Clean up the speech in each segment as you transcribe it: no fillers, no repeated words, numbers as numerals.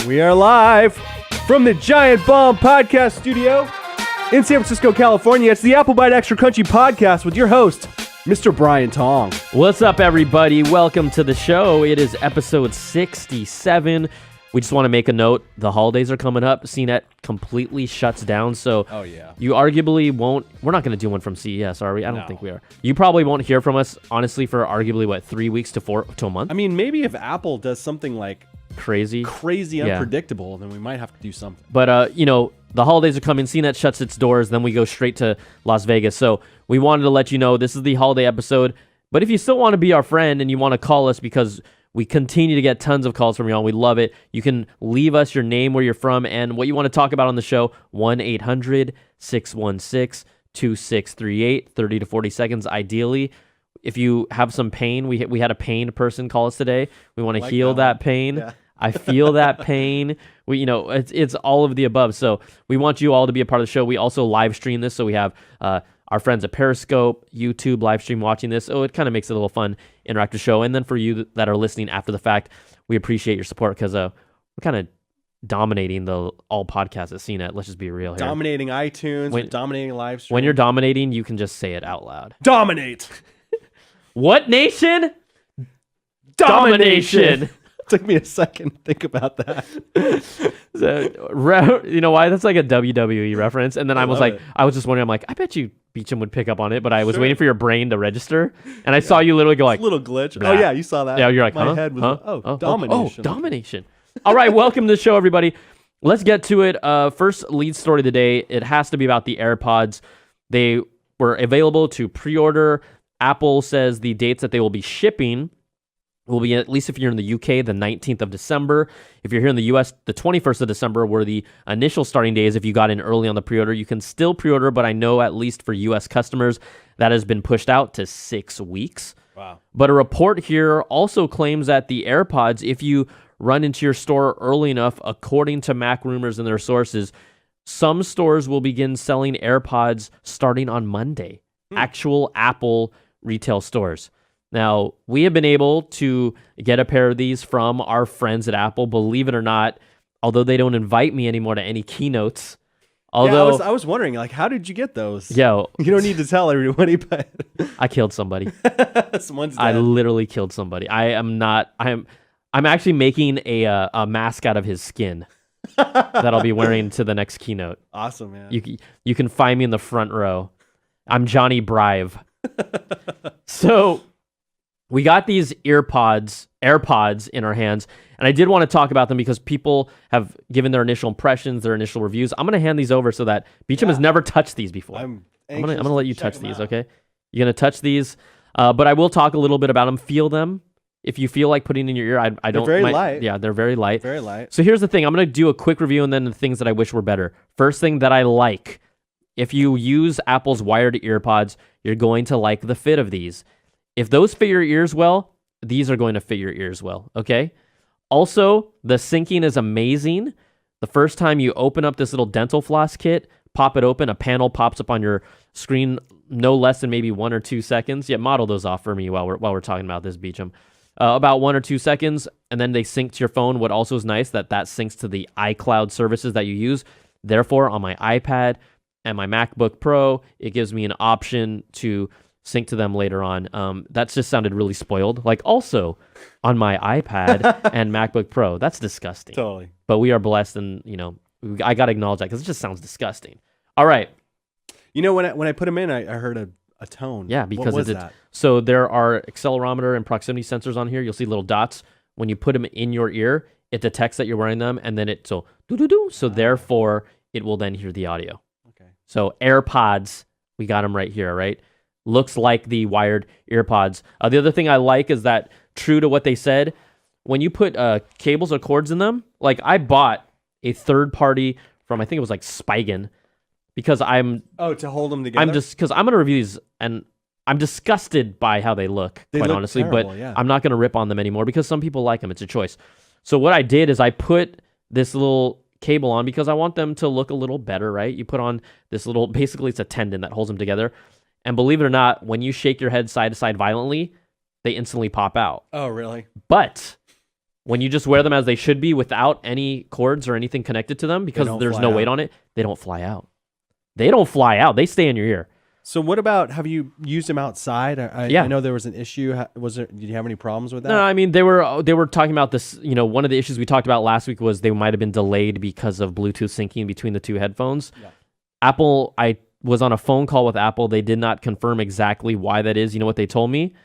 We are live from the Giant Bomb Podcast Studio in San Francisco, California. It's the Apple Bite Extra Crunchy Podcast with your host, Mr. Brian Tong. What's up, everybody? Welcome to the show. It is episode 67. We just want to make a note. The holidays are coming up. CNET completely shuts down, so you arguably won't... We're not going to do one from CES, are we? I don't think we are. You probably won't hear from us, honestly, for arguably, 3 weeks to a month? I mean, maybe if Apple does something like... Crazy, unpredictable, then we might have to do something. But, the holidays are coming. CNET shuts its doors. Then we go straight to Las Vegas. So we wanted to let you know this is the holiday episode. But if you still want to be our friend and you want to call us because we continue to get tons of calls from y'all, we love it. You can leave us your name, where you're from, and what you want to talk about on the show. 1-800-616-2638, 30 to 40 seconds, ideally. If you have some pain, we had a pained person call us today. We want to heal that pain. Yeah. I feel that pain. It's all of the above. So we want you all to be a part of the show. We also live stream this, so we have our friends at Periscope, YouTube live stream watching this. So it kind of makes it a little fun, interactive show. And then for you that are listening after the fact, we appreciate your support because we're kind of dominating all podcasts at CNET. Let's just be real here. Dominating iTunes, dominating live stream. When you're dominating, you can just say it out loud. Dominate. What nation? Domination. Took me a second to think about that. You know why? That's like a WWE reference. And then I was just wondering, I'm like, I bet you Beecham would pick up on it, but I was waiting for your brain to register. And I saw you literally go like... A little glitch. Nah. Oh, yeah, you saw that. Yeah, you're like, My head was, domination. Oh, domination. All right, welcome to the show, everybody. Let's get to it. First lead story of the day. It has to be about the AirPods. They were available to pre-order. Apple says the dates that they will be shipping will be, at least if you're in the UK, the 19th of December. If you're here in the US, the 21st of December were the initial starting days. If you got in early on the pre-order, you can still pre-order, but I know at least for US customers, that has been pushed out to 6 weeks. Wow. But a report here also claims that the AirPods, if you run into your store early enough, according to Mac Rumors and their sources, some stores will begin selling AirPods starting on Monday. Actual Apple retail stores. Now, we have been able to get a pair of these from our friends at Apple, believe it or not, although they don't invite me anymore to any keynotes. Although I was wondering, how did you get those? Yo, you don't need to tell everybody, but I killed somebody. Someone's dead. I literally killed somebody. I'm actually making a mask out of his skin that I'll be wearing to the next keynote. Awesome, man. You can find me in the front row. I'm Johnny Brive. So we got these AirPods in our hands, and I did want to talk about them because people have given their initial impressions, their initial reviews. I'm going to hand these over so that Beecham has never touched these before. I'm going to let you touch these, okay? You're going to touch these, but I will talk a little bit about them. Feel them. If you feel like putting in your ear, I don't... They're very light. Yeah, they're very light. Very light. So here's the thing. I'm going to do a quick review and then the things that I wish were better. First thing that I like, if you use Apple's wired earpods, you're going to like the fit of these. If those fit your ears well, these are going to fit your ears well, okay? Also, the syncing is amazing. The first time you open up this little dental floss kit, pop it open, a panel pops up on your screen no less than maybe 1 or 2 seconds. Yeah, model those off for me while we're talking about this, Beecham. About 1 or 2 seconds, and then they sync to your phone. What also is nice, that syncs to the iCloud services that you use. Therefore, on my iPad and my MacBook Pro, it gives me an option to sync to them later on. That just sounded really spoiled. Also on my iPad and MacBook Pro. That's disgusting. Totally. But we are blessed, and I got to acknowledge that because it just sounds disgusting. All right. When I put them in, I heard a tone. Yeah, because what was that? So there are accelerometer and proximity sensors on here. You'll see little dots. When you put them in your ear, it detects that you're wearing them, and then therefore it will then hear the audio. Okay. So AirPods, we got them right here, right? Looks like the wired earpods. The other thing I like is that, true to what they said, when you put cables or cords in them, I bought a third party from, I think it was Spigen, because to hold them together. Because I'm going to review these, and I'm disgusted by how they look, quite honestly. Terrible, but yeah. I'm not going to rip on them anymore because some people like them. It's a choice. So what I did is I put this little cable on because I want them to look a little better, right? You put on this little, basically it's a tendon that holds them together. And believe it or not, when you shake your head side to side violently, they instantly pop out. Oh, really? But when you just wear them as they should be without any cords or anything connected to them because there's no weight on it, they don't fly out. They don't fly out. They stay in your ear. So what about, have you used them outside? Yeah. I know there was an issue. Did you have any problems with that? No, I mean, they were talking about this, one of the issues we talked about last week was they might have been delayed because of Bluetooth syncing between the two headphones. Yeah. Apple, I was on a phone call with Apple. They did not confirm exactly why that is. You know what they told me?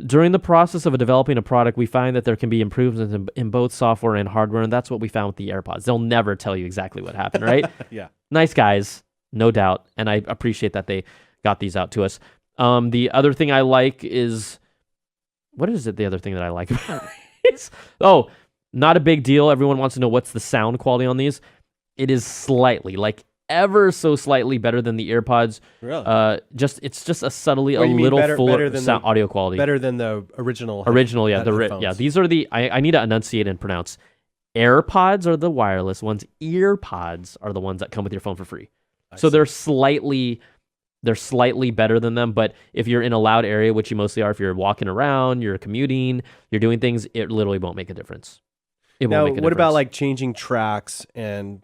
During the process of developing a product, we find that there can be improvements in both software and hardware, and that's what we found with the AirPods. They'll never tell you exactly what happened, right? Yeah. Nice guys, no doubt, and I appreciate that they got these out to us. The other thing I like is... What is it, the other thing that I like about it? Not a big deal. Everyone wants to know what's the sound quality on these. It is slightly, ever so slightly better than the AirPods. Really? It's just a subtly a little fuller sound audio quality. Better than the original. Yeah. These are I need to enunciate and pronounce. AirPods are the wireless ones. EarPods are the ones that come with your phone for free. So they're slightly better than them, but if you're in a loud area, which you mostly are, if you're walking around, you're commuting, you're doing things, it literally won't make a difference. What about changing tracks and,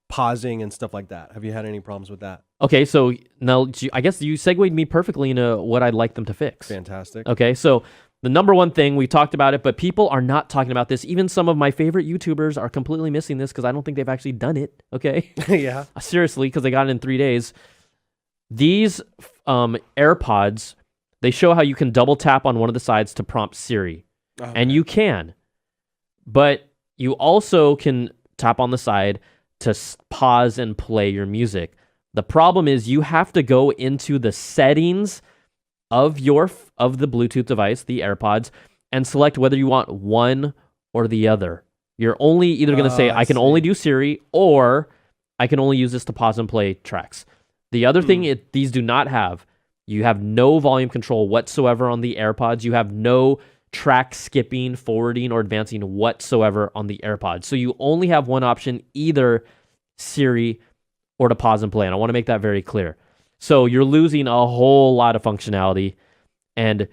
pausing and stuff like that? Have you had any problems with that? Okay, so now I guess you segued me perfectly into what I'd like them to fix. Fantastic. Okay, so the number one thing, we talked about it, but people are not talking about this. Even some of my favorite YouTubers are completely missing this because I don't think they've actually done it, okay? Yeah. Seriously, because they got it in 3 days. These AirPods, they show how you can double tap on one of the sides to prompt Siri. Okay. And you can. But you also can tap on the side to pause and play your music. The problem is you have to go into the settings of the Bluetooth device, the AirPods, and select whether you want one or the other. You're only either going to say, I can only do Siri, or I can only use this to pause and play tracks. The other thing these do not have, you have no volume control whatsoever on the AirPods. You have no track skipping, forwarding, or advancing whatsoever on the AirPods. So you only have one option, either Siri or to pause and play. And I want to make that very clear. So you're losing a whole lot of functionality. And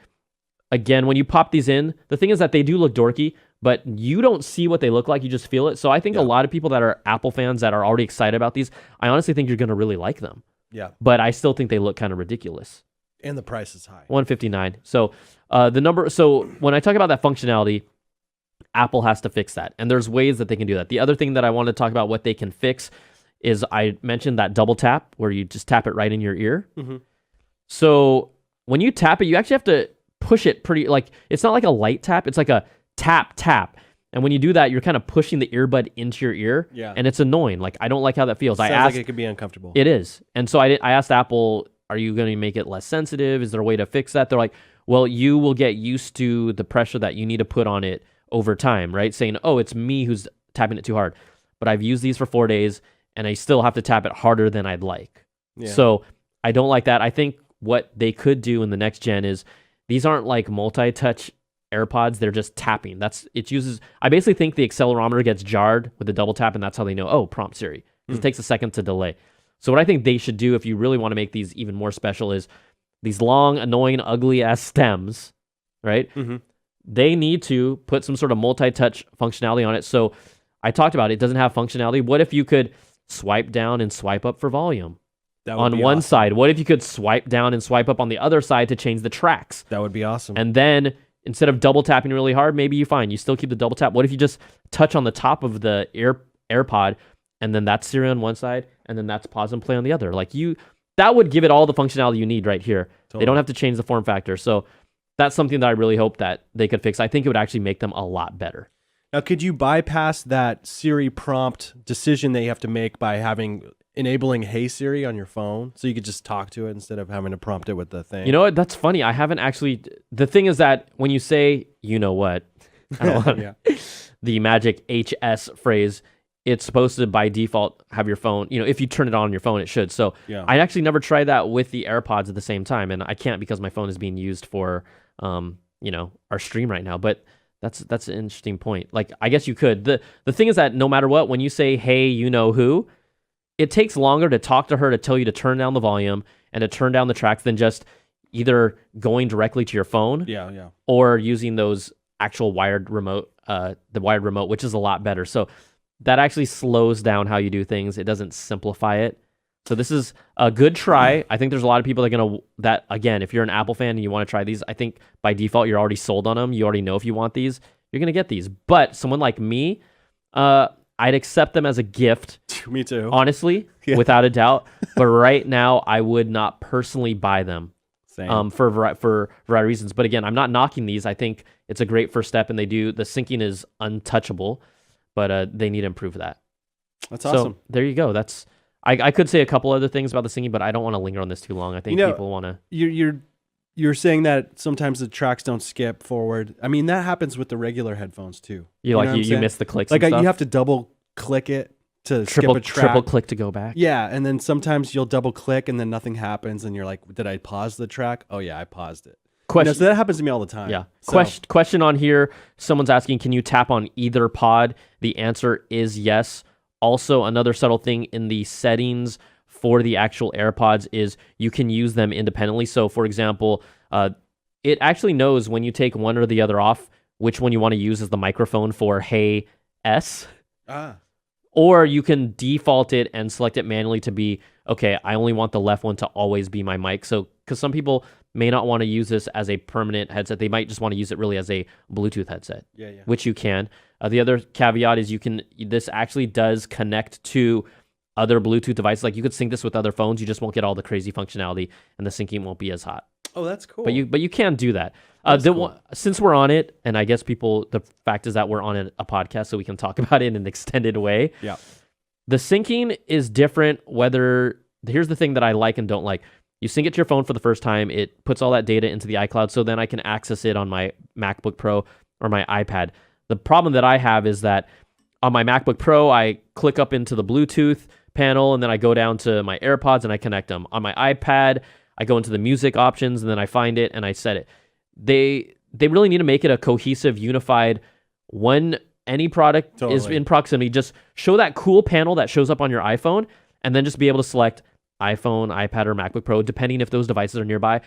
again, when you pop these in, the thing is that they do look dorky, but you don't see what they look like. You just feel it. So I think a lot of people that are Apple fans that are already excited about these, I honestly think you're going to really like them. Yeah. But I still think they look kind of ridiculous. And the price is high. $159. So so when I talk about that functionality, Apple has to fix that. And there's ways that they can do that. The other thing that I want to talk about what they can fix is I mentioned that double tap where you just tap it right in your ear. Mm-hmm. So when you tap it, you actually have to push it pretty, it's not like a light tap. It's like a tap. And when you do that, you're kind of pushing the earbud into your ear. Yeah. And it's annoying. I don't like how that feels. Sounds like it could be uncomfortable. It is. And so I asked Apple, are you going to make it less sensitive? Is there a way to fix that? They're like, well, you will get used to the pressure that you need to put on it over time, right? Saying, it's me who's tapping it too hard. But I've used these for 4 days, and I still have to tap it harder than I'd like. Yeah. So I don't like that. I think what they could do in the next gen is these aren't like multi-touch AirPods. They're just tapping. I basically think the accelerometer gets jarred with the double tap, and that's how they know, prompt Siri. It takes a second to delay. So what I think they should do if you really want to make these even more special is these long, annoying, ugly-ass stems, right? Mm-hmm. They need to put some sort of multi-touch functionality on it. So I talked about it doesn't have functionality. What if you could swipe down and swipe up for volume on one side? What if you could swipe down and swipe up on the other side to change the tracks? That would be awesome. And then instead of double tapping really hard, maybe you still keep the double tap. What if you just touch on the top of the AirPod, and then that's Siri on one side, and then that's pause and play on the other? That would give it all the functionality you need right here. Totally. They don't have to change the form factor. So that's something that I really hope that they could fix. I think it would actually make them a lot better. Now, could you bypass that Siri prompt decision that you have to make by enabling Hey Siri on your phone, so you could just talk to it instead of having to prompt it with the thing? You know what? That's funny. I haven't actually. The thing is that when you say, you know what, I don't want the magic HS phrase, it's supposed to by default have your phone. If you turn it on your phone, it should. So I actually never tried that with the AirPods at the same time, and I can't because my phone is being used for, our stream right now. But that's an interesting point. I guess you could. The thing is that no matter what, when you say, hey, you know who, it takes longer to talk to her to tell you to turn down the volume and to turn down the tracks than just either going directly to your phone or using those actual wired remote, which is a lot better. So that actually slows down how you do things. It doesn't simplify it. So this is a good try. I think there's a lot of people that again, if you're an Apple fan and you want to try these, I think by default you're already sold on them. You already know if you want these, you're gonna get these. But someone like me, I'd accept them as a gift. Me too. Honestly, without a doubt. But right now, I would not personally buy them. Same. For a variety of reasons. But again, I'm not knocking these. I think it's a great first step, and the syncing is untouchable. But they need to improve that. That's awesome. So there you go. I could say a couple other things about the syncing, but I don't want to linger on this too long. I think people want to. You're saying that sometimes the tracks don't skip forward. I mean, that happens with the regular headphones too. You miss the clicks. Like and stuff? You have to double click it to triple, skip a track. Triple click to go back. Yeah, and then sometimes you'll double click and then nothing happens, and you're like, "Did I pause the track?" Oh yeah, I paused it. Question. So that happens to me all the time. Yeah. So. Question on here. Someone's asking, can you tap on either pod? The answer is yes. Also, another subtle thing in the settings for the actual AirPods is you can use them independently. So, for example, it actually knows when you take one or the other off, which one you want to use as the microphone for Hey S. Or you can default it and select it manually to be, okay, I only want the left one to always be my mic. So, because some people may not want to use this as a permanent headset. They might just want to use it really as a Bluetooth headset, which you can. The other caveat is this actually does connect to other Bluetooth devices. Like you could sync this with other phones. You just won't get all the crazy functionality and the syncing won't be as hot. Oh, that's cool. But you can do that. Cool. Since we're on it, and I guess the fact is that we're on a podcast, so we can talk about it in an extended way. Yeah. The syncing is different. Here's the thing that I like and don't like. You sync it to your phone for the first time. It puts all that data into the iCloud, so then I can access it on my MacBook Pro or my iPad. The problem that I have is that on my MacBook Pro, I click up into the Bluetooth panel, and then I go down to my AirPods and I connect them. On my iPad, I go into the music options, and then I find it and I set it. They really need to make it a cohesive, unified, when any product is in proximity, just show that cool panel that shows up on your iPhone, and then just be able to select iPhone, iPad, or MacBook Pro, depending if those devices are nearby.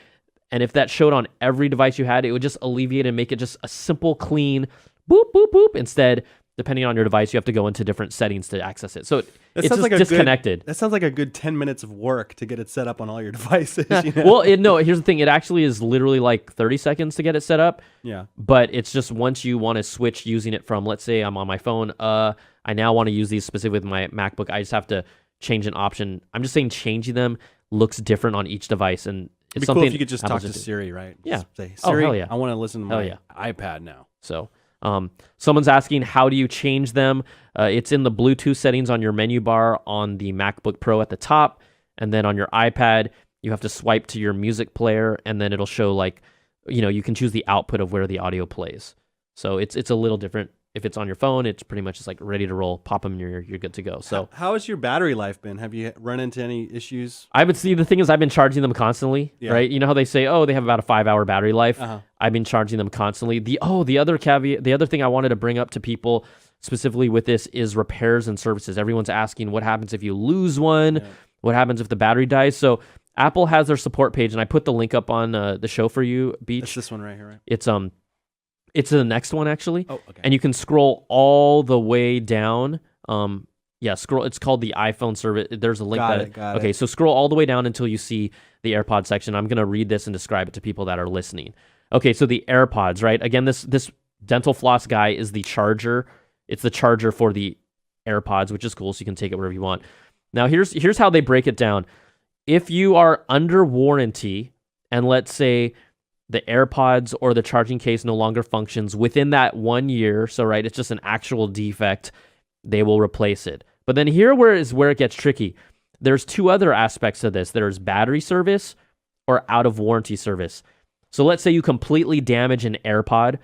And if that showed on every device you had, it would just alleviate and make it just a simple, clean, boop, boop, boop. Instead, depending on your device, you have to go into different settings to access it. So it's just like disconnected. That sounds like a good 10 minutes of work to get it set up on all your devices. You know? Well, no, here's the thing. It actually is literally like 30 seconds to get it set up. Yeah. But it's just once you want to switch using it from, let's say I'm on my phone, I now want to use these specifically with my MacBook. I just have to change an option. I'm just saying changing them looks different on each device. And it's It'd be something cool if you could just Apple talk to Siri, right? Yeah. Just say, Siri, hell yeah. I want to listen to my iPad now. So someone's asking, how do you change them? It's in the Bluetooth settings on your menu bar on the MacBook Pro at the top. And then on your iPad, you have to swipe to your music player, and then it'll show you can choose the output of where the audio plays. So it's a little different. If it's on your phone, it's pretty much just like ready to roll. Pop them, you're good to go. So how has your battery life been? Have you run into any issues? The thing is, I've been charging them constantly, right? You know how they say, they have about a 5-hour battery life. I've been charging them constantly. The other caveat, the other thing I wanted to bring up to people specifically with this is repairs and services. Everyone's asking, what happens if you lose one? Yeah. What happens if the battery dies? So Apple has their support page, and I put the link up on the show for you, Beach. It's this one right here, right? It's the next one, actually. Oh, okay. And you can scroll all the way down. Scroll. It's called the iPhone service. There's a link. Got okay, it. so scroll all the way down until you see the AirPods section. I'm going to read this and describe it to people that are listening. Okay, so the AirPods, right? Again, this dental floss guy is the charger. It's the charger for the AirPods, which is cool, so you can take it wherever you want. Now, here's how they break it down. If you are under warranty, and let's say the AirPods or the charging case no longer functions within that 1 year, so right, it's just an actual defect, they will replace it. But then here is where it gets tricky. There's two other aspects to this. There's battery service or out of warranty service. So let's say you completely damage an AirPod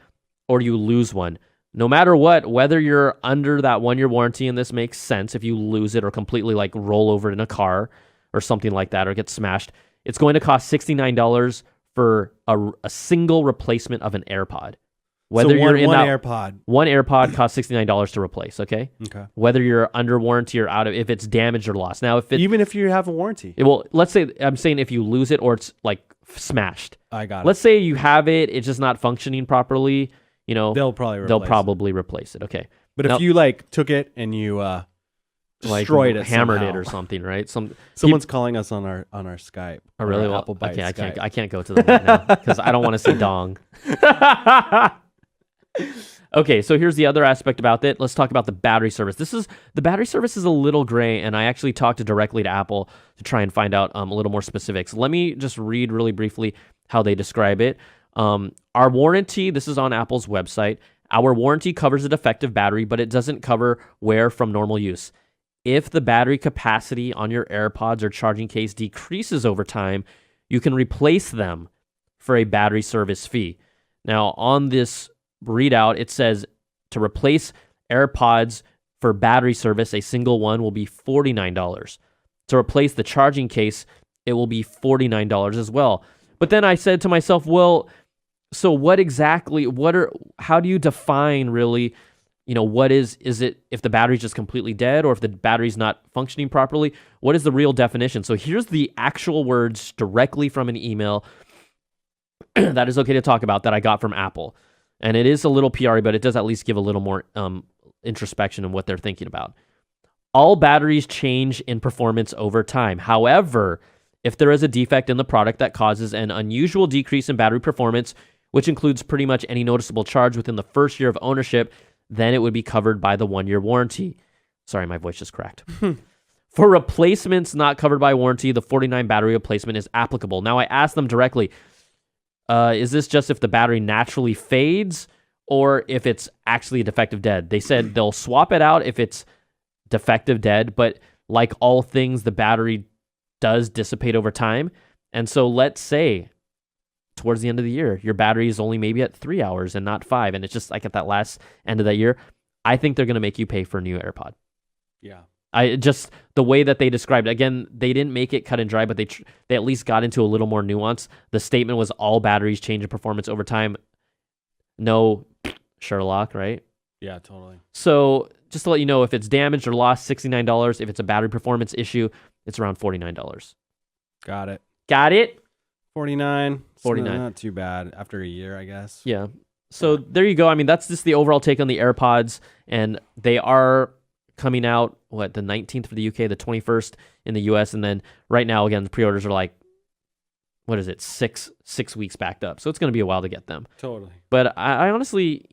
or you lose one. No matter what, whether you're under that 1 year warranty, and this makes sense, if you lose it or completely like roll over in a car or something like that or get smashed, it's going to cost $69 for a single replacement of an AirPod. Whether you're in one that AirPod. One AirPod costs $69 to replace, okay? Okay. Whether you're under warranty or out of, if it's damaged or lost. Now, even if you have a warranty. Let's say, I'm saying if you lose it or it's like smashed. I got it. Let's say you have it, it's just not functioning properly. they'll probably replace it. Okay. But if you like took it and you destroyed it, hammered somehow. it or something, right? Someone's calling us on our Skype. Oh, really? Well, okay, I can't go to them right now because I don't want to see dong. Okay, so here's the other aspect about it. Let's talk about the battery service. The battery service is a little gray, and I actually talked directly to Apple to try and find out a little more specifics. Let me just read really briefly how they describe it. Our warranty, this is on Apple's website. Our warranty covers a defective battery, but it doesn't cover wear from normal use. If the battery capacity on your AirPods or charging case decreases over time, you can replace them for a battery service fee. Now, on this readout, it says to replace AirPods for battery service, a single one will be $49. To replace the charging case, it will be $49 as well. But then I said to myself, well, so how do you define really, what is it if the battery's just completely dead or if the battery's not functioning properly? What is the real definition? So here's the actual words directly from an email that is okay to talk about that I got from Apple. And it is a little PR, but it does at least give a little more introspection in what they're thinking about. All batteries change in performance over time. However, if there is a defect in the product that causes an unusual decrease in battery performance, which includes pretty much any noticeable charge within the first year of ownership, then it would be covered by the 1-year warranty. Sorry, my voice just cracked. For replacements not covered by warranty, the 49 battery replacement is applicable. Now, I asked them directly, is this just if the battery naturally fades or if it's actually a defective dead? They said they'll swap it out if it's defective dead, but like all things, the battery does dissipate over time. And so let's say towards the end of the year, your battery is only maybe at 3 hours and not 5, and it's just like at that last end of that year. I think they're going to make you pay for a new AirPod. Yeah. The way that they described it, again, they didn't make it cut and dry, but they at least got into a little more nuance. The statement was all batteries change in performance over time. No Sherlock, right? Yeah, totally. So just to let you know, if it's damaged or lost, $69. If it's a battery performance issue, it's around $49. Got it. 49. Not too bad after a year, I guess. Yeah. So there you go. I mean, that's just the overall take on the AirPods, and they are coming out, the 19th for the UK, the 21st in the US, and then right now, again, the pre-orders are like, what is it, six weeks backed up. So it's going to be a while to get them. Totally. But I honestly,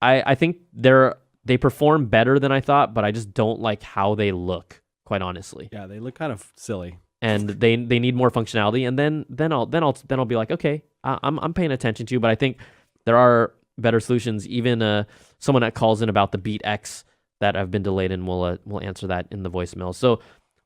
I think they perform better than I thought, but I just don't like how they look, quite honestly. Yeah, they look kind of silly. And they need more functionality, and then I'll be like, okay, I'm paying attention to you. But I think there are better solutions. Even someone that calls in about the Beat X that have been delayed, and we'll answer that in the voicemail. So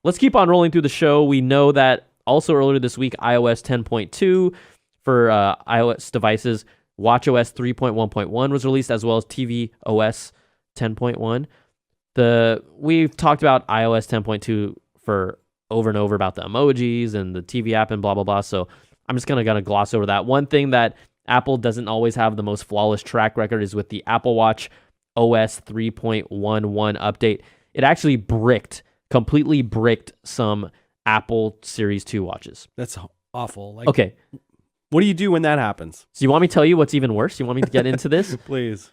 let's keep on rolling through the show. We know that also earlier this week, iOS 10.2 for iOS devices, watchOS 3.1.1 was released, as well as tvOS 10.1. We've talked about iOS 10.2 for over and over about the emojis and the TV app and blah, blah, blah. So I'm just going to gloss over that. One thing that Apple doesn't always have the most flawless track record is with the Apple Watch OS 3.11 update. It actually completely bricked some Apple Series 2 watches. That's awful. Okay. What do you do when that happens? So you want me to tell you what's even worse? You want me to get into this? Please.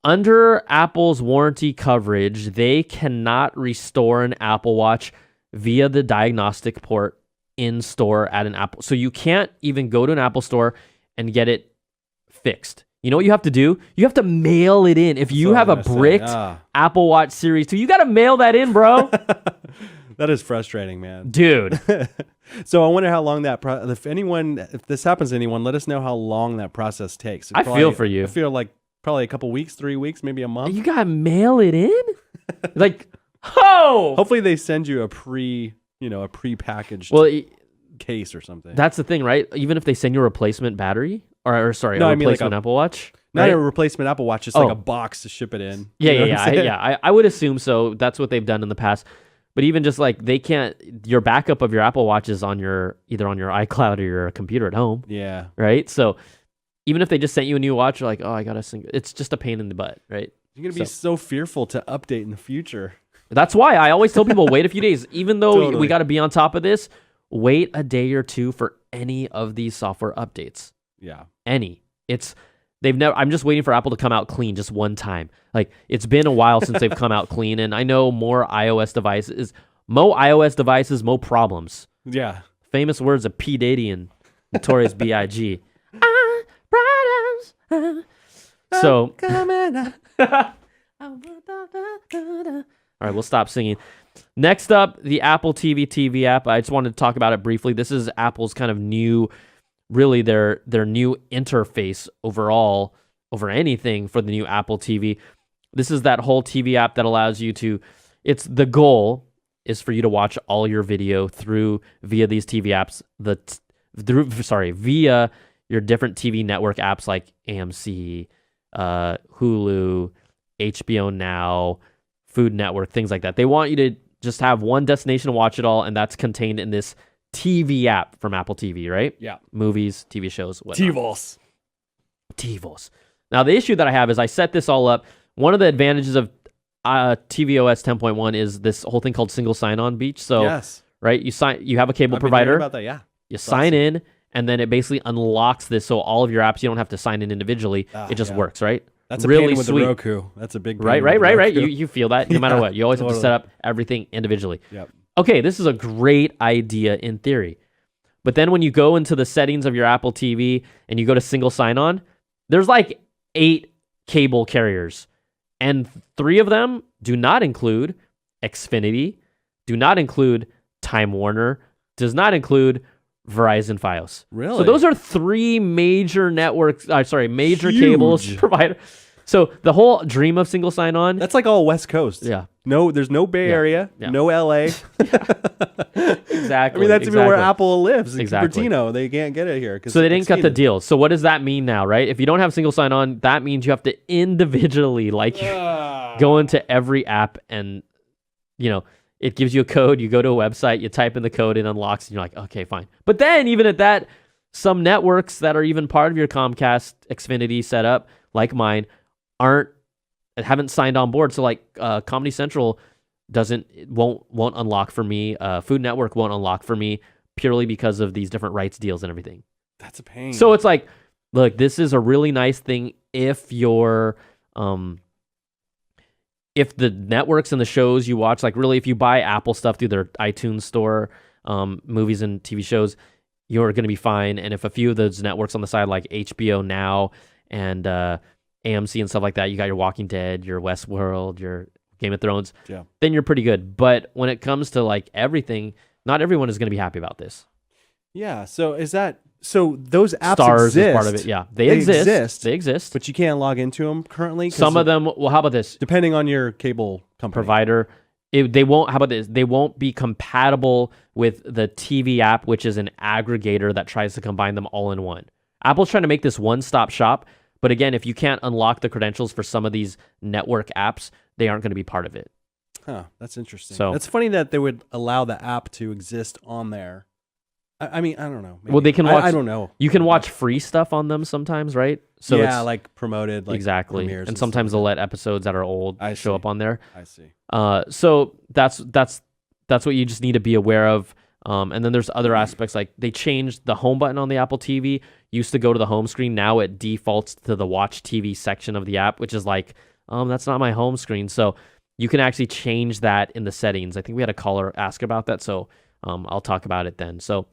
Under Apple's warranty coverage, they cannot restore an Apple Watch via the diagnostic port in store at an Apple. So you can't even go to an Apple store and get it fixed. You know what you have to do? You have to mail it in. If you have a bricked Apple Watch Series 2, you got to mail that in, bro. That is frustrating, man. Dude. So I wonder how long if this happens to anyone, let us know how long that process takes. I feel for you. I feel like probably a couple weeks, 3 weeks, maybe a month. You got to mail it in? Hopefully they send you a prepackaged case or something. That's the thing, right? Even if they send you a replacement battery a replacement Apple Watch. Not right? a replacement Apple Watch, just like a box to ship it in. Yeah. I would assume so. That's what they've done in the past. But even just they can't, your backup of your Apple Watch is either on your iCloud or your computer at home. Yeah. Right? So even if they just sent you a new watch, you're like, oh, I got to sync. It's just a pain in the butt, right? You're going to be so fearful to update in the future. That's why I always tell people wait a few days. Even though Totally. we got to be on top of this, wait a day or two for any of these software updates. Yeah. Any. I'm just waiting for Apple to come out clean just one time. Like, it's been a while since they've come out clean, and I know more iOS devices, mo problems. Yeah. Famous words of P. Diddy and Notorious B.I.G. So, all right, we'll stop singing. Next up, the Apple TV app. I just wanted to talk about it briefly. This is Apple's kind of new, really their new interface overall over anything for the new Apple TV. This is that whole TV app that allows you to, the goal is for you to watch all your video via these TV apps, via your different TV network apps like AMC, Hulu, HBO Now, Food Network, things like that. They want you to just have one destination to watch it all, and that's contained in this TV app from Apple TV, right? Yeah. Movies, TV shows, whatnot. TiVos. Now, the issue that I have is I set this all up. One of the advantages of tvOS 10.1 is this whole thing called single sign-on beach. So, yes. Right, you have a cable provider. About that, yeah. You sign in, and then it basically unlocks this, so all of your apps, you don't have to sign in individually. It just works, right? That's a really pain with the Roku. That's a big pain. Right. You feel that no matter what. You always have to set up everything individually. Yep. Okay, this is a great idea in theory. But then when you go into the settings of your Apple TV and you go to single sign-on, there's like 8 cable carriers. And 3 of them do not include Xfinity, do not include Time Warner, does not include Verizon Fios. Really? So those are 3 major networks, major Huge. cables provider. So the whole dream of single sign-on. That's like all West Coast. Yeah. No, there's no Bay Area, no LA. Exactly. I mean, that's even where Apple lives. In Exactly. Cupertino. They can't get it here. So they didn't cut the deal. So what does that mean now, right? If you don't have single sign-on, that means you have to individually, go into every app and, it gives you a code. You go to a website, you type in the code, it unlocks, and you're like, okay, fine. But then even at that, some networks that are even part of your Comcast Xfinity setup, like mine, haven't signed on board. So like Comedy Central won't unlock for me. Food Network won't unlock for me purely because of these different rights deals and everything. That's a pain. So it's like, look, this is a really nice thing if you're if the networks and the shows you watch, like really if you buy Apple stuff through their iTunes store, movies and TV shows, you're going to be fine. And if a few of those networks on the side, like HBO Now and AMC and stuff like that, you got your Walking Dead, your Westworld, your Game of Thrones, then you're pretty good. But when it comes to like everything, not everyone is going to be happy about this. Yeah. So those apps Stars exist. Is part of it. Yeah, they exist. They exist. But you can't log into them currently. Some of them. Well, how about this? Depending on your cable company provider, they won't. How about this? They won't be compatible with the TV app, which is an aggregator that tries to combine them all in one. Apple's trying to make this one-stop shop. But again, if you can't unlock the credentials for some of these network apps, they aren't going to be part of it. Huh, that's interesting. So that's funny that they would allow the app to exist on there. I mean, I don't know. Maybe. Well, they can watch. I don't know. You can watch free stuff on them sometimes, right? So yeah, like promoted, like exactly. And sometimes they'll let episodes that are old show up on there. I see. So that's what you just need to be aware of. And then there's other aspects, like they changed the home button on the Apple TV. Used to go to the home screen. Now it defaults to the Watch TV section of the app, which is like, that's not my home screen. So you can actually change that in the settings. I think we had a caller ask about that, so I'll talk about it then. So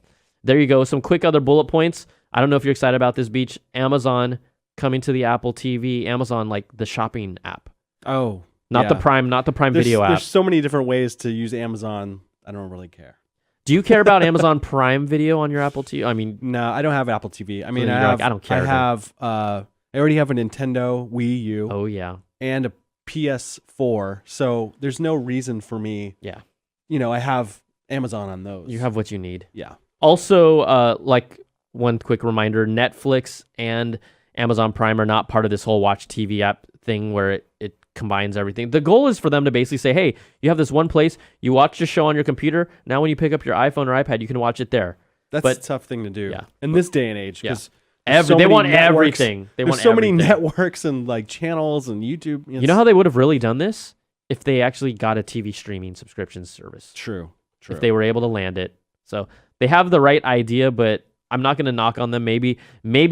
there you go. Some quick other bullet points. I don't know if you're excited about this, Beach. Amazon coming to the Apple TV. Amazon, like the shopping app. Oh, not the Prime Video app. There's so many different ways to use Amazon. I don't really care. Do you care about Amazon Prime Video on your Apple TV? I mean, no, I don't have Apple TV. I mean, I don't care. I already have a Nintendo Wii U. Oh yeah, and a PS4. So there's no reason for me. Yeah, I have Amazon on those. You have what you need. Yeah. Also, like one quick reminder: Netflix and Amazon Prime are not part of this whole Watch TV app thing where it combines everything. The goal is for them to basically say, hey, you have this one place, you watch the show on your computer, now when you pick up your iPhone or iPad, you can watch it there. That's a tough thing to do in this day and age, because they want everything. There's so many networks and like channels and YouTube. You know how they would have really done this? If they actually got a TV streaming subscription service. True. If they were able to land it. So they have the right idea, but I'm not going to knock on them. Maybe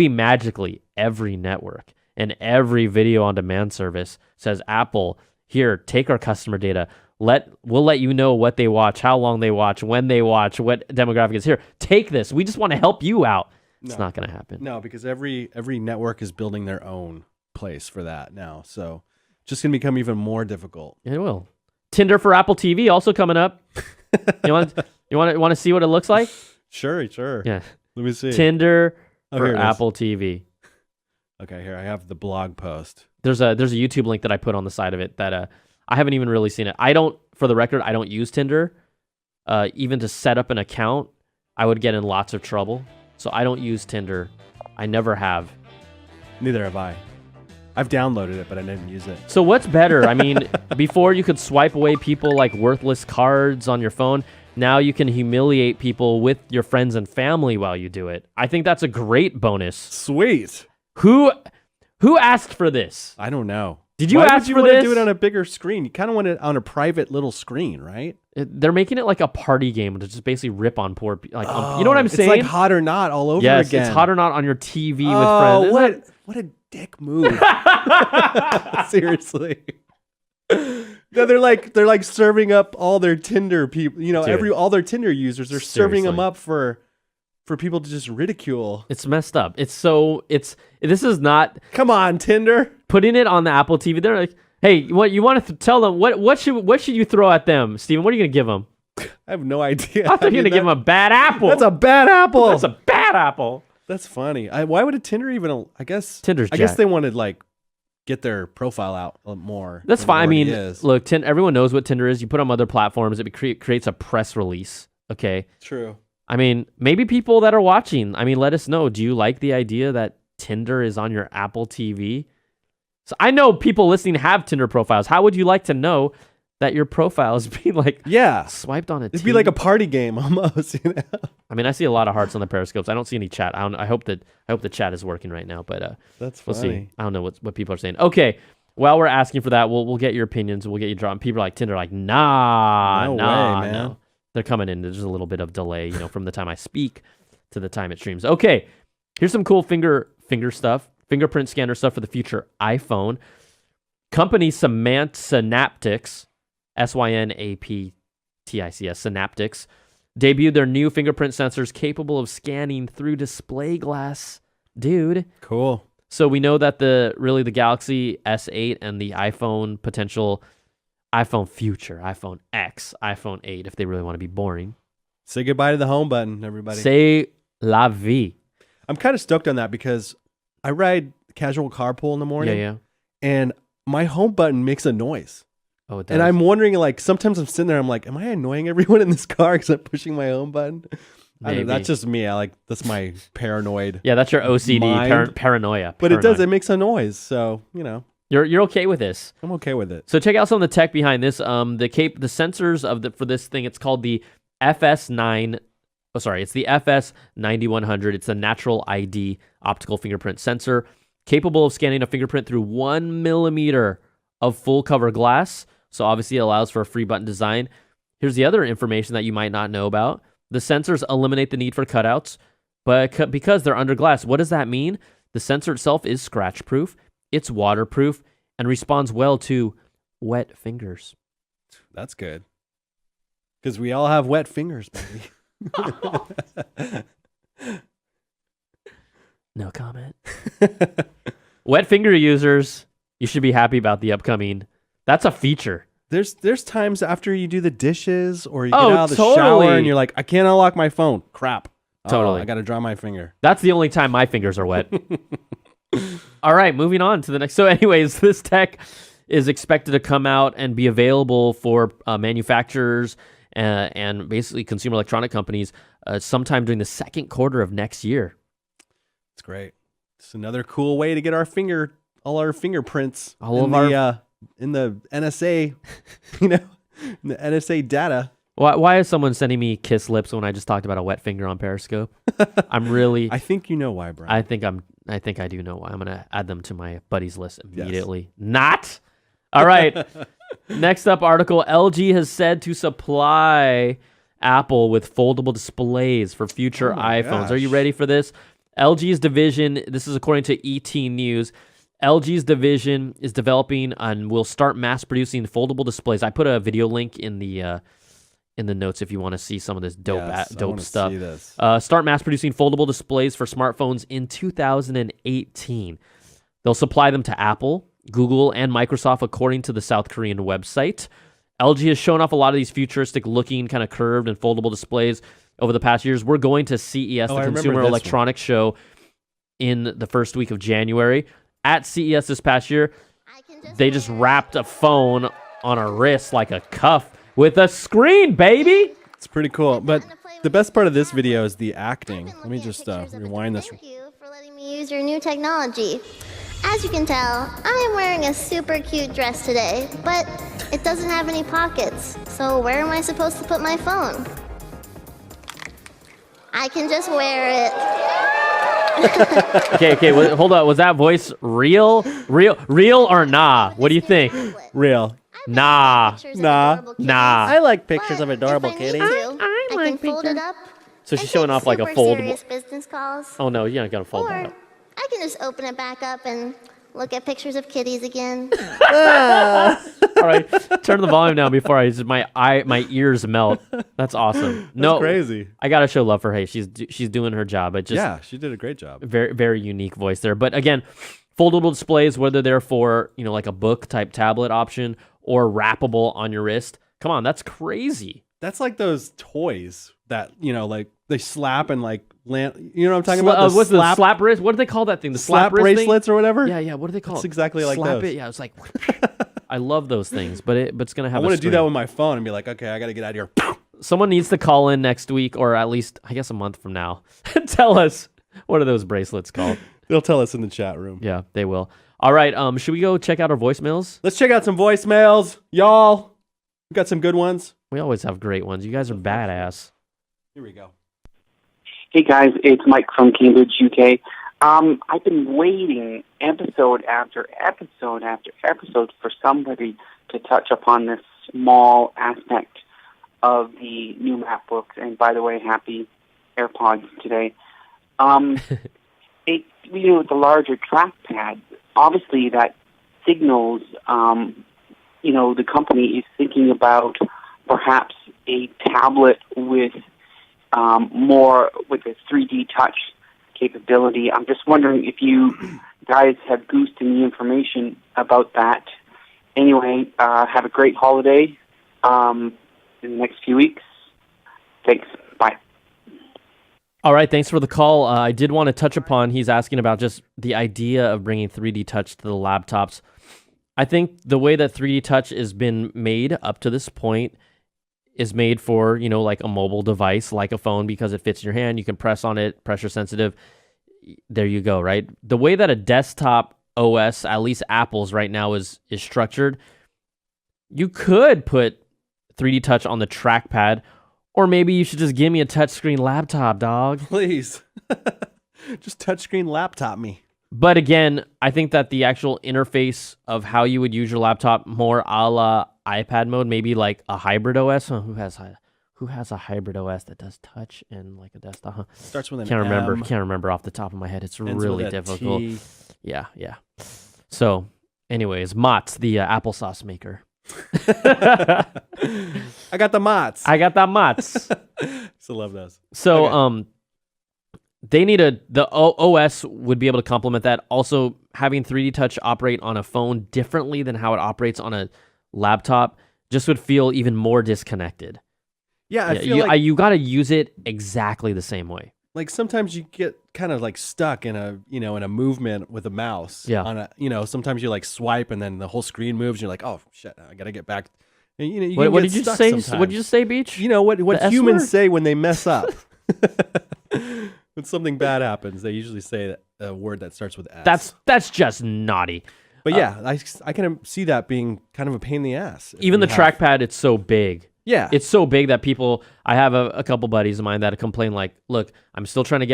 magically every network, and every video on demand service says, Apple, here, take our customer data. We'll let you know what they watch, how long they watch, when they watch, what demographic is here. Take this. We just want to help you out. It's not going to happen. No, because every network is building their own place for that now. So just going to become even more difficult. It will. Tinder for Apple TV also coming up. You want to see what it looks like? Sure. Yeah. Let me see. Tinder for Apple TV. Okay, here I have the blog post. There's a YouTube link that I put on the side of it that I haven't even really seen it. For the record, I don't use Tinder. Even to set up an account, I would get in lots of trouble. So I don't use Tinder. I never have. Neither have I. I've downloaded it, but I didn't use it. So what's better? I mean, before you could swipe away people like worthless cards on your phone. Now you can humiliate people with your friends and family while you do it. I think that's a great bonus. Sweet. Who asked for this? I don't know. Did you Why ask would you for want this? to do it on a bigger screen? You kind of want it on a private little screen, right? They're making it like a party game to just basically rip on poor people. You know what I'm saying? It's like Hot or Not all over again. Yes, it's Hot or Not on your TV with friends. What a dick move. Seriously. No, they're like serving up all their Tinder people. You know, all their Tinder users. They're serving them up for people to just ridicule. It's messed up. This is not. Come on, Tinder. Putting it on the Apple TV. They're like, hey, what you want to tell them? What should you throw at them, Steven? What are you gonna give them? I have no idea. I thought you were gonna give them a bad apple. That's a bad apple. That's a bad apple. That's funny. Why would a Tinder even? I guess Tinder's. I guess they wanted like get their profile out more. That's fine. I mean, look, everyone knows what Tinder is. You put on other platforms, it creates a press release. Okay. True. I mean, maybe people that are watching, let us know. Do you like the idea that Tinder is on your Apple TV? So I know people listening have Tinder profiles. How would you like to know that your profile is being swiped on a It'd be like a party game almost, you know? I see a lot of hearts on the periscopes. I don't see any chat. I hope the chat is working right now, but that's funny. We'll see. I don't know what people are saying. Okay, while we're asking for that, we'll get your opinions. We'll get you drawn. People are like Tinder, like no way, man. No. They're coming in. There's a little bit of delay, from the time I speak to the time it streams. Okay, here's some cool finger stuff. Fingerprint scanner stuff for the future iPhone. Company Synaptics, Synaptics, Synaptics, debuted their new fingerprint sensors capable of scanning through display glass. Dude. Cool. So we know that the Galaxy S8 and the potential iPhone future, iPhone X, iPhone 8, if they really want to be boring. Say goodbye to the home button, everybody. Say la vie. I'm kind of stoked on that because I ride casual carpool in the morning. Yeah. And my home button makes a noise. Oh, it does. And I'm wondering, sometimes I'm sitting there, I'm like, am I annoying everyone in this car because I'm pushing my home button? I don't know, that's just me. That's my paranoid. Yeah, that's your OCD paranoia. But it makes a noise. So, You're okay with this. I'm okay with it. So check out some of the tech behind this. The sensors for this thing, it's called the FS9. Oh, sorry, it's the FS9100. It's a natural ID optical fingerprint sensor capable of scanning a fingerprint through 1 millimeter of full cover glass. So obviously it allows for a free button design. Here's the other information that you might not know about. The sensors eliminate the need for cutouts, but because they're under glass, what does that mean? The sensor itself is scratch proof. It's waterproof and responds well to wet fingers. That's good. Because we all have wet fingers, baby. No comment. Wet finger users, you should be happy about the upcoming. That's a feature. There's times after you do the dishes or you get out of the shower and you're like, I can't unlock my phone. Crap. Totally. I got to dry my finger. That's the only time my fingers are wet. All right, moving on to the next. So anyways, this tech is expected to come out and be available for manufacturers and basically consumer electronic companies sometime during the second quarter of next year. It's great. It's another cool way to get all our fingerprints in the NSA, in the NSA data. Why is someone sending me kiss lips when I just talked about a wet finger on Periscope? I think you know why, Brian. I think I do know why. I'm gonna add them to my buddies list immediately. Yes. Not. All right. Next up article, LG has said to supply Apple with foldable displays for future iPhones. Gosh. Are you ready for this? LG's division, this is according to ET News, LG's division is developing and will start mass producing foldable displays. I put a video link in the notes if you want to see some of this dope stuff. See this. Start mass producing foldable displays for smartphones in 2018. They'll supply them to Apple, Google, and Microsoft, according to the South Korean website. LG has shown off a lot of these futuristic-looking, kind of curved and foldable displays over the past years. We're going to CES, the Consumer Electronics Show, in the first week of January. At CES this past year, they just wrapped a phone on a wrist like a cuff with a screen, baby. It's pretty cool. But the best part of this video is the acting. Let me just rewind this. Thank you for letting me use your new technology. As you can tell, I am wearing a super cute dress today, but it doesn't have any pockets. So where am I supposed to put my phone? I can just wear it. Okay, hold on. Was that voice real or nah? What do you think? Real. Nah. I like pictures of adorable kitties. I can fold it up. So she's showing off like a foldable. Serious business calls. Oh no, you gotta fold that Or up. I can just open it back up and look at pictures of kitties again. All right, turn the volume down before my ears melt. That's awesome. That's crazy. I gotta show love for her. Hey, she's doing her job. It just Yeah, she did a great job. very very unique voice there. But again, foldable displays, whether they're for like a book type tablet option or wrappable on your wrist. Come on, that's crazy. That's like those toys that like they slap and like land. You know what I'm talking about? What's the slap wrist? What do they call that thing? The slap wrist thing? bracelets or whatever? Yeah. What do they call It's it? exactly like slap those. it. Yeah, it's like. I love those things, but it's gonna have. I want to do that with my phone and be like, okay, I got to get out of here. Someone needs to call in next week, or at least I guess a month from now, and tell us what are those bracelets called. They'll tell us in the chat room. Yeah, they will. All right, should we go check out our voicemails? Let's check out some voicemails, y'all. We got some good ones. We always have great ones. You guys are badass. Here we go. Hey guys, it's Mike from Cambridge, UK. I've been waiting episode after episode after episode for somebody to touch upon this small aspect of the new MacBooks. And by the way, happy AirPods today. With the larger trackpad, obviously that signals, the company is thinking about perhaps a tablet with with a 3D touch capability. I'm just wondering if you guys have goosed any information about that. Anyway, have a great holiday in the next few weeks. Thanks. Bye. All right, thanks for the call. I did want to touch upon, he's asking about just the idea of bringing 3D touch to the laptops. I think the way that 3D touch has been made up to this point is made for, like a mobile device, like a phone, because it fits in your hand. You can press on it, pressure sensitive. There you go, right? The way that a desktop OS, at least Apple's right now, is structured, you could put 3D touch on the trackpad, or maybe you should just give me a touchscreen laptop, dog. Please. Just touchscreen laptop me. But again, I think that the actual interface of how you would use your laptop more a la iPad mode, maybe like a hybrid OS. Who has a hybrid OS that does touch and like a desktop? Huh? Starts with an Can't remember. M. Can't remember off the top of my head. It's Ends really with a difficult. T. Yeah. So, anyways, Mott's the applesauce maker. I got the Mott's. I got that Mott's. Still love those. So, Okay. They need the OS would be able to complement that. Also, having 3D touch operate on a phone differently than how it operates on a laptop just would feel even more disconnected. Yeah, I feel you got to use it exactly the same way. like sometimes you get kind of like stuck in a in a movement with a mouse. Yeah. On a sometimes you like swipe and then the whole screen moves. And you're like, oh shit, I gotta get back. And, you What can did get you stuck say? sometimes. What did you say, Beach? You know what The S humans word? say when they mess up. When something bad happens, they usually say a word that starts with S. That's just naughty. But yeah, I can see that being kind of a pain in the ass. Even the trackpad, it's so big. Yeah. It's so big that people, I have a couple buddies of mine that complain like, look, I'm still trying to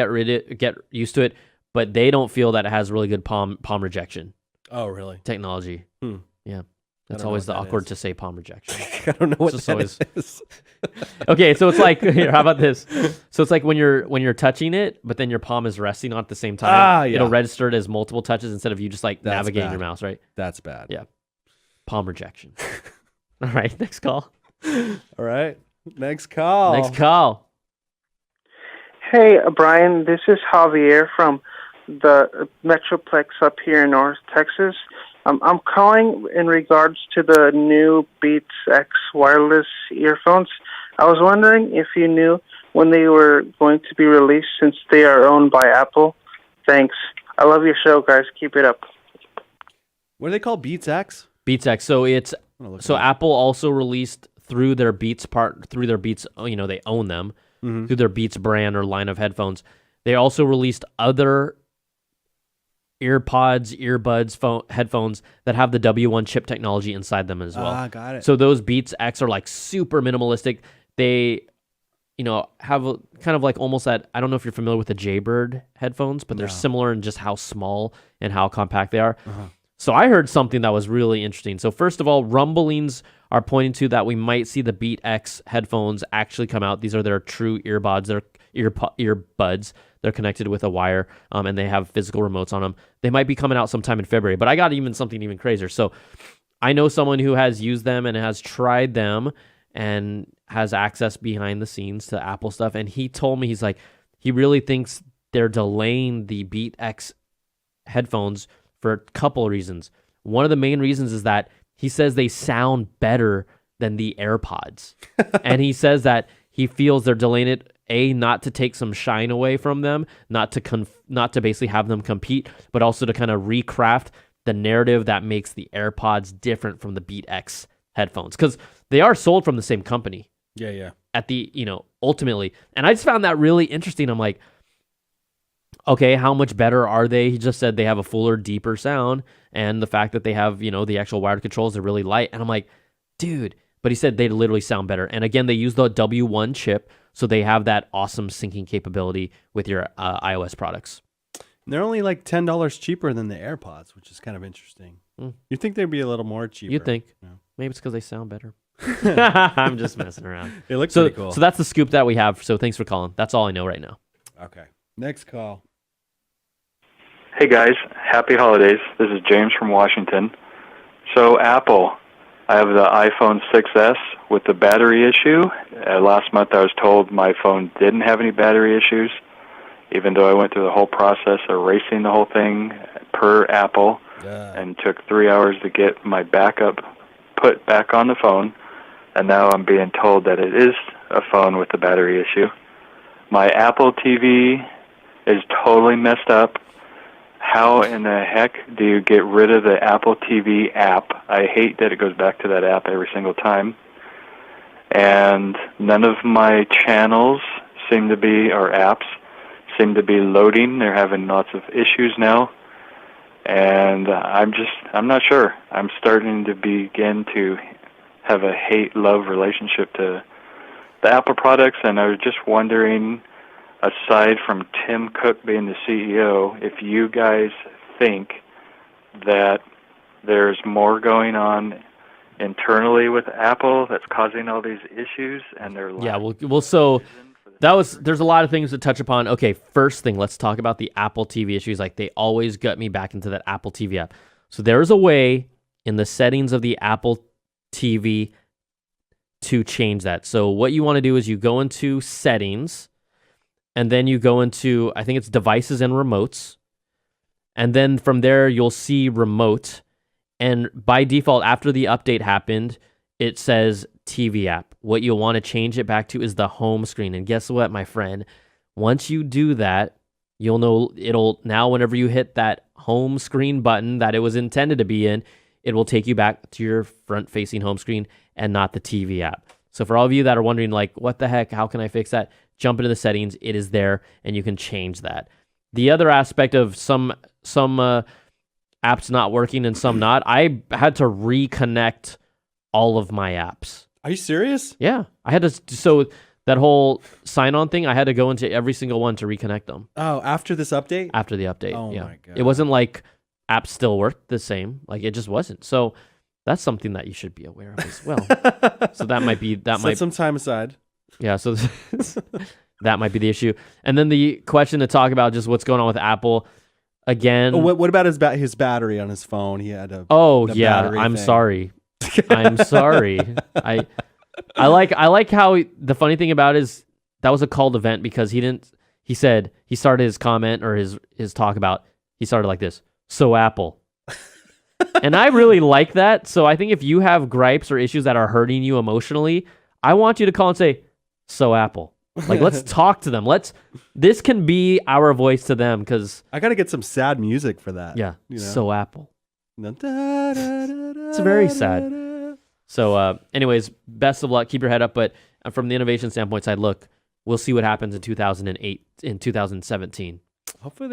get used to it, but they don't feel that it has really good palm rejection Oh, really? technology. Hmm. Yeah. That's don't know always the what that awkward is. to say palm rejection. I don't know what just that always- is. Okay, so it's like here, how about this? So it's like when you're touching it, but then your palm is resting on it at the same time. Ah, yeah. It'll register it as multiple touches instead of you just like That's navigating bad. your mouse, right? That's bad. Yeah. Palm rejection. All right, next call. All right. Next call. Next call. Hey, Brian, this is Javier from the Metroplex up here in North Texas. I'm calling in regards to the new Beats X wireless earphones. I was wondering if you knew when they were going to be released since they are owned by Apple. Thanks. I love your show, guys. Keep it up. What do they call Beats X? Beats X. So it's I'm gonna look so it up. Apple also released through their Beats they own them through their Beats brand or line of headphones. They also released other earbuds, headphones that have the W1 chip technology inside them as well. Ah, got it. So those Beats X are like super minimalistic. They, have a, kind of like almost that. I don't know if you're familiar with the Jaybird headphones, but they're similar in just how small and how compact they are. So I heard something that was really interesting. So first of all, rumblings are pointing to that we might see the Beat X headphones actually come out. These are their true earbuds. They're earbuds. They're connected with a wire, and they have physical remotes on them. They might be coming out sometime in February, but I got something even crazier. So I know someone who has used them and has tried them and has access behind the scenes to Apple stuff. And he told me, he's like, he really thinks they're delaying the Beat X headphones for a couple of reasons. One of the main reasons is that he says they sound better than the AirPods. And he says that he feels they're delaying it, not to take some shine away from them, not to basically have them compete, but also to kind of recraft the narrative that makes the AirPods different from the Beat X headphones, because they are sold from the same company. Yeah. At the ultimately, and I just found that really interesting. I'm like, okay, how much better are they? He just said they have a fuller, deeper sound, and the fact that they have the actual wired controls are really light. And I'm like, dude. But he said they literally sound better. And again, they use the W1 chip, so they have that awesome syncing capability with your iOS products. They're only like $10 cheaper than the AirPods, which is kind of interesting. You'd think they'd be a little more cheaper. You'd think. Yeah. Maybe it's because they sound better. I'm just messing around. They look So, pretty cool. so that's the scoop that we have. So thanks for calling. That's all I know right now. Okay. Next call. Hey guys, happy holidays. This is James from Washington. So Apple, I have the iPhone 6s with the battery issue. Last month I was told my phone didn't have any battery issues, even though I went through the whole process of erasing the whole thing per Apple and took 3 hours to get my backup put back on the phone. And now I'm being told that it is a phone with a battery issue. My Apple TV is totally messed up. How in the heck do you get rid of the Apple TV app? I hate that it goes back to that app every single time. And none of my channels or apps seem to be loading. They're having lots of issues now. And I'm not sure. I'm starting to begin to have a hate-love relationship to the Apple products, and I was just wondering, aside from Tim Cook being the CEO, if you guys think that there's more going on internally with Apple that's causing all these issues, and they're So there's a lot of things to touch upon. Okay, first thing, let's talk about the Apple TV issues. Like, they always gut me back into that Apple TV app. So there's a way in the settings of the Apple TV to change that. So what you want to do is you go into settings, and then you go into, I think it's devices and remotes. And then from there, you'll see remote. And by default, after the update happened, it says TV app. What you'll want to change it back to is the home screen. And guess what, my friend? Once you do that, you'll know now whenever you hit that home screen button that it was intended to be in, it will take you back to your front-facing home screen and not the TV app. So for all of you that are wondering, like, what the heck, how can I fix that? Jump into the settings. It is there, and you can change that. The other aspect of some apps not working and some not, I had to reconnect all of my apps. Are you serious? Yeah. I had to, so that whole sign-on thing, I had to go into every single one to reconnect them. Oh, after this update? After the update, Oh yeah. my God. It wasn't like apps still worked the same. Like, it just wasn't. So That's something that you should be aware of as well. So that might be Set some time aside. Yeah, so that might be the issue. And then the question to talk about just what's going on with Apple again. Oh, what about his battery on his phone? He had a I'm sorry. I'm sorry. I like how the funny thing about it is that was a called event because he started his comment or his talk about, he started like this. So Apple. And I really like that. So I think if you have gripes or issues that are hurting you emotionally, I want you to call and say, so Apple. Like, let's talk to them. This can be our voice to them because I got to get some sad music for that. Yeah. You know? So Apple. It's very sad. So anyways, best of luck. Keep your head up. But from the innovation standpoint side, look, we'll see what happens in 2008, in 2017. Hopefully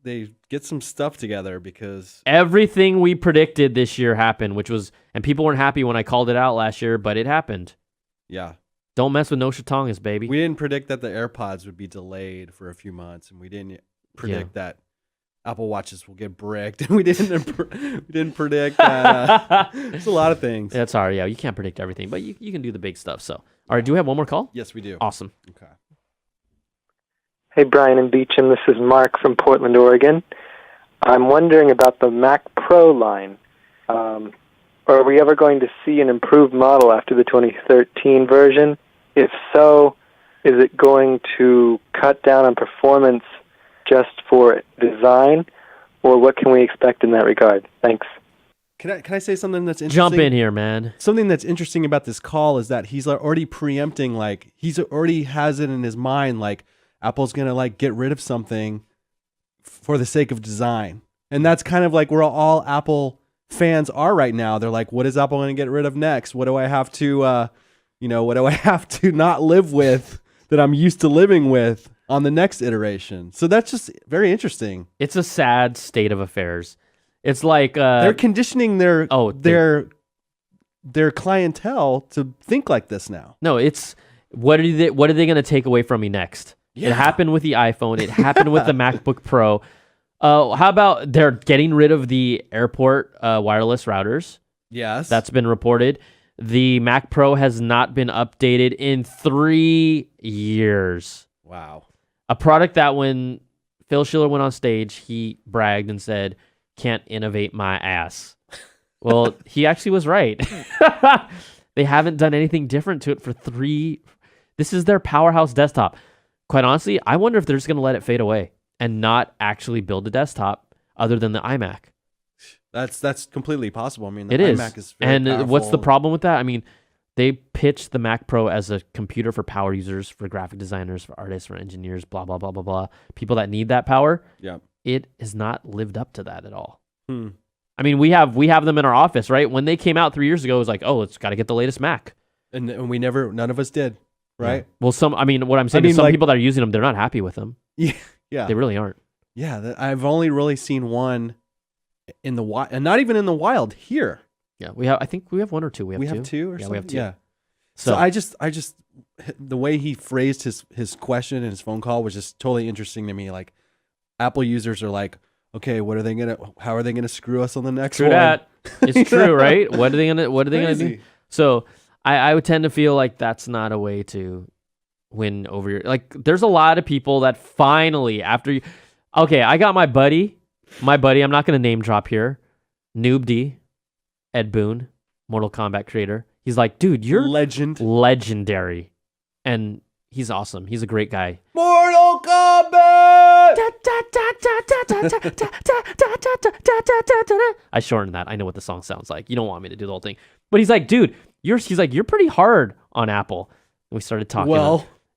they get some stuff together because everything we predicted this year happened, and people weren't happy when I called it out last year, but it happened. Yeah. Don't mess with no Shatongas, baby. We didn't predict that the AirPods would be delayed for a few months, and we didn't predict that Apple Watches will get bricked, and we didn't predict that. There's a lot of things. That's hard. Yeah, you can't predict everything, but you can do the big stuff. So, all right, do we have one more call? Yes, we do. Awesome. Okay. Hey, Brian and Beecham. This is Mark from Portland, Oregon. I'm wondering about the Mac Pro line. Are we ever going to see an improved model after the 2013 version? If so, is it going to cut down on performance just for design, or what can we expect in that regard? Thanks. Can I say something that's interesting? Jump in here, man. Something that's interesting about this call is that he's already preempting, like he's already has it in his mind, like Apple's gonna like get rid of something for the sake of design, and that's kind of like where all Apple fans are right now. They're like, what is Apple going to get rid of next? What do I have to, what do I have to not live with that I'm used to living with on the next iteration? So that's just very interesting. It's a sad state of affairs. It's like they're conditioning their clientele to think like this now. No, it's what are they going to take away from me next? Yeah. It happened with the iPhone. It happened with the MacBook Pro. How about they're getting rid of the airport wireless routers? Yes. That's been reported. The Mac Pro has not been updated in 3 years. Wow. A product that when Phil Schiller went on stage, he bragged and said, can't innovate my ass. Well, he actually was right. They haven't done anything different to it for 3. This is their powerhouse desktop. Quite honestly, I wonder if they're just going to let it fade away and not actually build a desktop other than the iMac. That's completely possible. I mean, the it iMac is very and powerful. What's the problem with that? I mean, they pitched the Mac Pro as a computer for power users, for graphic designers, for artists, for engineers, blah, blah, blah, blah, blah. People that need that power. Yeah. It has not lived up to that at all. I mean, we have them in our office, right? When they came out 3 years ago, it was like, oh, it's got to get the latest Mac. And none of us did, right? Yeah. Well, what I'm saying is some people that are using them, they're not happy with them. Yeah. They really aren't. Yeah, I've only really seen one in the wild, and not even in the wild here. Yeah, I think we have one or two. We have two or yeah, something? we have two. Yeah. So I just the way he phrased his question in his phone call was just totally interesting to me. Like, Apple users are like, okay, how are they gonna screw us on the next one? That. It's true, right? What are they gonna do? So I would tend to feel like that's not a way to win over your, like, there's a lot of people that finally okay, I got my buddy, I'm not going to name drop here, Noob D, Ed Boon, Mortal Kombat creator. He's like, dude, you're legendary. And he's awesome. He's a great guy. Mortal Kombat! I shortened that. I know what the song sounds like. You don't want me to do the whole thing. But he's like, dude, you're pretty hard on Apple. And we started talking.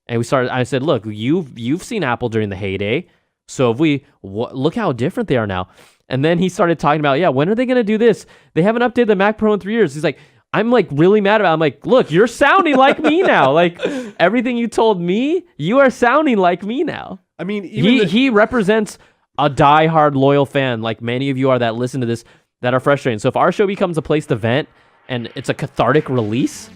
I said, look, you've seen Apple during the heyday. So if look how different they are now. And then he started talking about, when are they going to do this? They haven't updated the Mac Pro in 3 years. He's like, I'm like really mad about it. I'm like, look, you're sounding like me now. Like, everything you told me, you are sounding like me now. I mean, he represents a diehard loyal fan, like many of you are that listen to this, that are frustrated. So if our show becomes a place to vent and it's a cathartic release,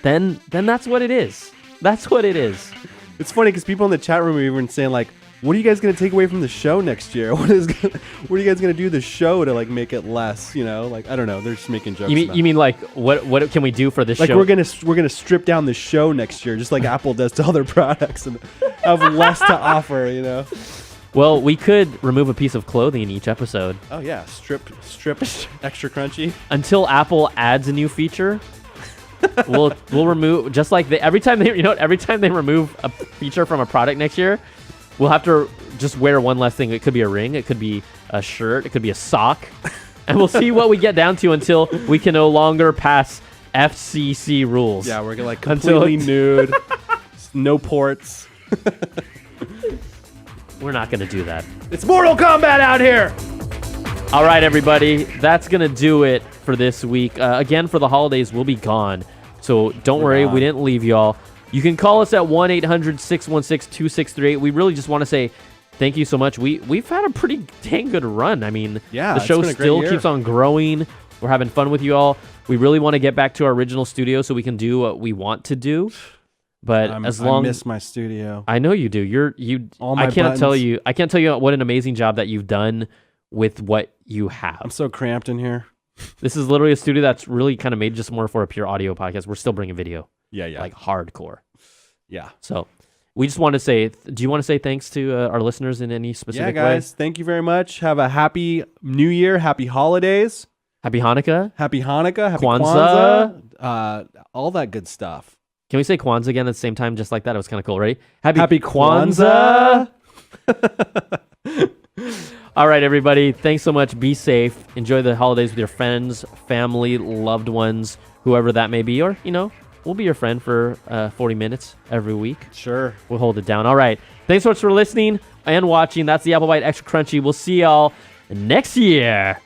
then that's what it is. That's what it is. It's funny because people in the chat room are even saying like, What are you guys gonna take away from the show next year? What are you guys gonna do the show to like make it less? You know, like I don't know. They're just making jokes. You mean like what can we do for this like show? we're gonna strip down the show next year, just like Apple does to other products, and have less to offer. You know. Well, we could remove a piece of clothing in each episode. Oh yeah, strip extra crunchy. Until Apple adds a new feature, we'll remove just like every time they remove a feature from a product next year, we'll have to just wear one less thing. It could be a ring, it could be a shirt, it could be a sock, and we'll see what we get down to until we can no longer pass FCC rules. Yeah, we're gonna like completely nude, no ports. We're not going to do that. It's Mortal Kombat out here! All right, everybody. That's going to do it for this week. Again, for the holidays, we'll be gone. So don't worry, we didn't leave y'all. You can call us at 1-800-616-2638. We really just want to say thank you so much. We've had a pretty dang good run. I mean, yeah, the show still keeps on growing. We're having fun with you all. We really want to get back to our original studio so we can do what we want to do. But I miss my studio. I know you do. I can't tell you what an amazing job that you've done with what you have. I'm so cramped in here. This is literally a studio that's really kind of made just more for a pure audio podcast. We're still bringing video. Yeah. Like hardcore. Yeah. So we just want to say, do you want to say thanks to our listeners in any specific way? Yeah, guys. Thank you very much. Have a happy New Year. Happy holidays. Happy Hanukkah. Happy Hanukkah. Happy Kwanzaa. All that good stuff. Can we say Kwanzaa again at the same time, just like that? It was kind of cool, right? Happy Kwanzaa. All right, everybody. Thanks so much. Be safe. Enjoy the holidays with your friends, family, loved ones, whoever that may be. Or, we'll be your friend for 40 minutes every week. Sure. We'll hold it down. All right. Thanks so much for listening and watching. That's the Apple Bite Extra Crunchy. We'll see y'all next year.